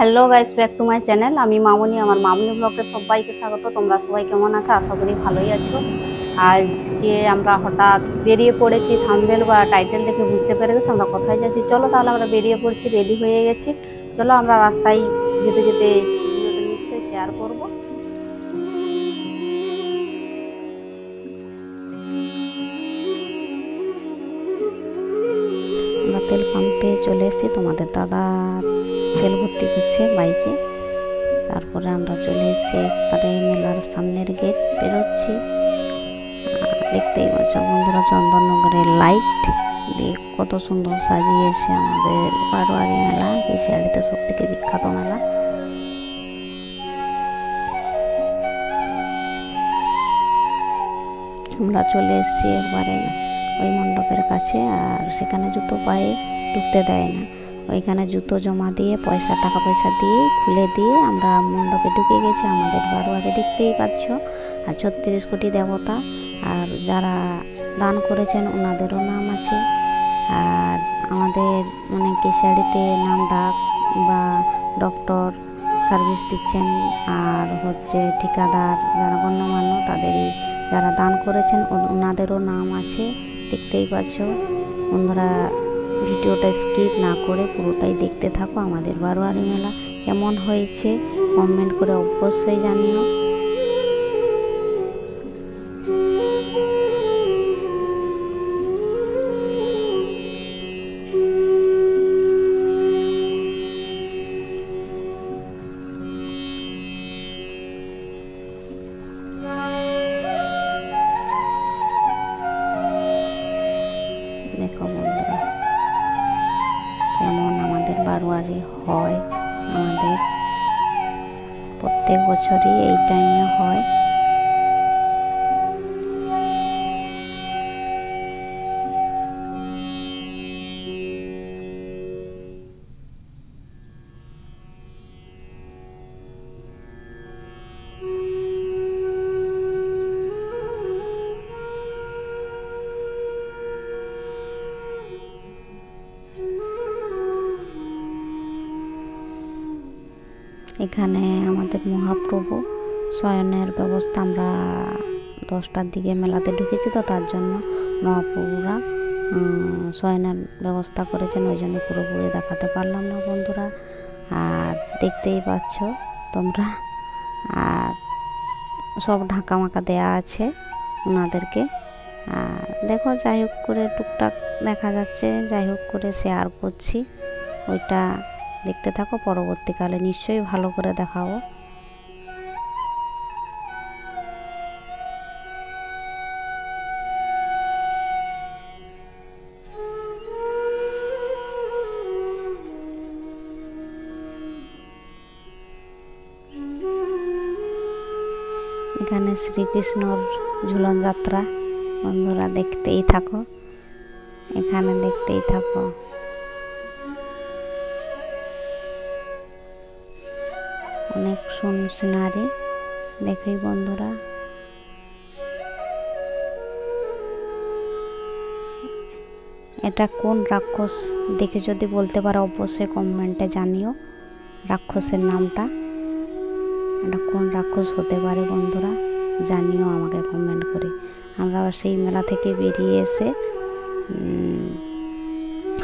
Hello guys, back to my channel. আমি মামনি, আমার মামনি ব্লগে সবাইকে স্বাগত। তোমরা সবাই কেমন আছো? আশা করি ভালোই আছো। আজকে আমরা হঠাৎ বেরিয়ে পড়েছি, থাম্বনেল বা টাইটেল দেখে বুঝতে পেরে গেছি আমরা কোথায় যাচ্ছি। চলো তাহলে আমরা বেরিয়ে পড়ছি, রেডি হয়ে গেছি। চলো আমরা রাস্তায় যেতে যেতে ভিডিওটা নিশ্চয়ই শেয়ার করব। আমরা তেল পাম্পে চলে এসেছি, তোমাদের দাদা তেল ভর্তি করছে বাইকে। তারপরে আমরা চলে এসেছি একবারে মেলার সামনের গেট বেরোচ্ছি। দেখতেই পাচ্ছ বন্ধুরা, চন্দননগরের লাইট দিয়ে কত সুন্দর সাজিয়েছে আমাদের বারোয়ারি মেলা। কেশিয়াড়িতে সব থেকে বিখ্যাত মেলা। আমরা চলে এসেছি একবারে ওই মণ্ডপের কাছে, আর সেখানে জুতো পায়ে ঢুকতে দেয় না। ওইখানে জুতো জমা দিয়ে টাকা পয়সা দিয়ে খুলে দিয়ে আমরা মণ্ডপে ঢুকে গেছি। আমাদের বারোয়ারি দেখতেই পাচ্ছ, আর 36 কোটি দেবতা, আর যারা দান করেছেন ওনাদেরও নাম আছে। আর আমাদের কেশিয়াড়িতে নাম ডাক বা ডক্টর সার্ভিস দিচ্ছেন, আর ঠিকাদার যারা গণ্যমান্য তাদেরই যারা দান করেছেন ওনাদেরও নাম আছে। দেখতেই পাচ্ছ বন্ধুরা, ভিডিওটা স্কিপ না করে পুরোটাই দেখতে থাকো। আমাদের বারোয়ারি মেলা কেমন হয়েছে কমেন্ট করে অবশ্যই জানিও। দেখো বন্ধুরা কেমন আমাদের বারোয়ারি হয়। আমাদের প্রত্যেক বছরই এই টাইমে হয়। এখানে আমাদের মহাপ্রভু শয়নের ব্যবস্থা, আমরা 10টার দিকে মেলাতে ঢুকেছি, তো তার জন্য মহাপ্রভুরা শয়নের ব্যবস্থা করেছেন। ওই জন্য পুরোপুরি দেখাতে পারলাম না বন্ধুরা, আর দেখতেই পাচ্ছ তোমরা। আর সব ঢাকা মাকা দেয়া আছে ওনাদেরকে। আর দেখো, যাই হোক করে টুকটাক দেখা যাচ্ছে, যাই হোক করে শেয়ার করছি। ওইটা দেখতে থাকো, পরবর্তীকালে নিশ্চয়ই ভালো করে দেখাবো। এখানে শ্রীকৃষ্ণর ঝুলন যাত্রা বন্ধুরা দেখতেই থাকো, এখানে দেখতেই থাকো। অনেক সিনারি দেখি বন্ধুরা। এটা কোন রাক্ষস দেখে যদি বলতে পারো অবশ্যই কমেন্টে জানিও রাক্ষসের নামটা। এটা কোন রাক্ষস হতে পারে বন্ধুরা জানিও আমাকে কমেন্ট করে। আমরা সেই মেলা থেকে বেরিয়ে এসে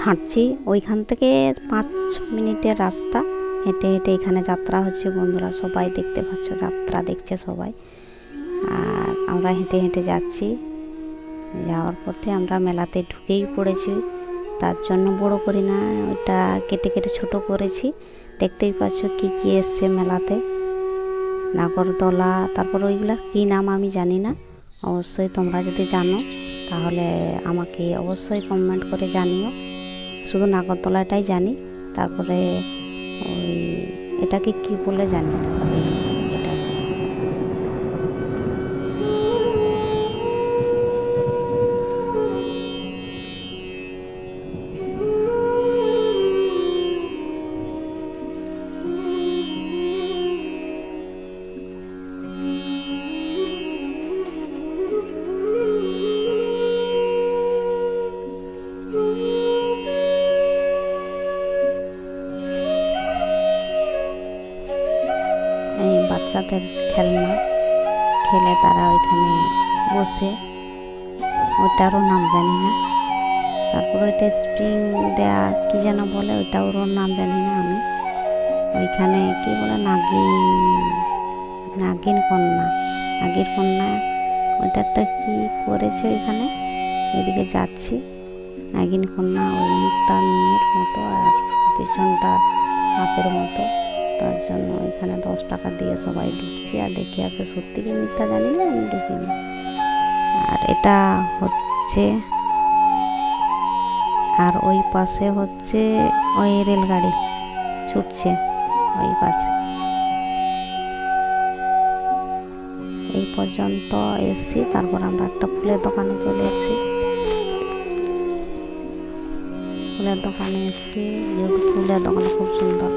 হাঁটছি, ওইখান থেকে 5 মিনিটের রাস্তা হেঁটে হেঁটে এখানে যাত্রা হচ্ছে বন্ধুরা। সবাই দেখতে পাচ্ছ, যাত্রা দেখছে সবাই। আর আমরা হেঁটে হেঁটে যাচ্ছি, যাওয়ার পথে আমরা মেলাতে ঢুকেই পড়েছি। তার জন্য বড় করি না, ওইটা কেটে কেটে ছোট করেছি। দেখতেই পাচ্ছ কি কি এসছে মেলাতে, নাগরদোলা, তারপর ওইগুলা কী নাম আমি জানি না। অবশ্যই তোমরা যদি জানো তাহলে আমাকে অবশ্যই কমেন্ট করে জানিও। শুধু নাগরদোলাটাই জানি, তারপরে ওই এটাকে কি বলে জানি না। এটা এই বাচ্চাদের খেলনা খেলে তারা ওইখানে বসে, ওটারও নাম জানি না। তারপর ওইটা স্প্রিং দেয়া কি যেন বলে, ওইটাও নাম জানি না আমি। ওইখানে কি বলে নাগিন কন্যা, নাগির কন্যা, ওইটা একটা কি করেছে ওইখানে। এদিকে যাচ্ছি, নাগিন কন্যা, ওই মুখটা মেয়ের মতো আর পিছনটা সাপের মতো। তার জন্য ওইখানে 10 টাকা দিয়ে সবাই ঢুকছি আর দেখে আসে। সত্যি কি মিথ্যা জানি না, আমি ঢুকিনি। আর এটা হচ্ছে, আর ওই পাশে হচ্ছে ওই রেলগাড়ি ছুটছে ওই পাশে। এই পর্যন্ত এসছি, তারপর আমরা একটা ফুলের দোকানে চলে এসেছি। ফুলের দোকানে এসেছি, যেহেতু ফুলের দোকান খুব সুন্দর,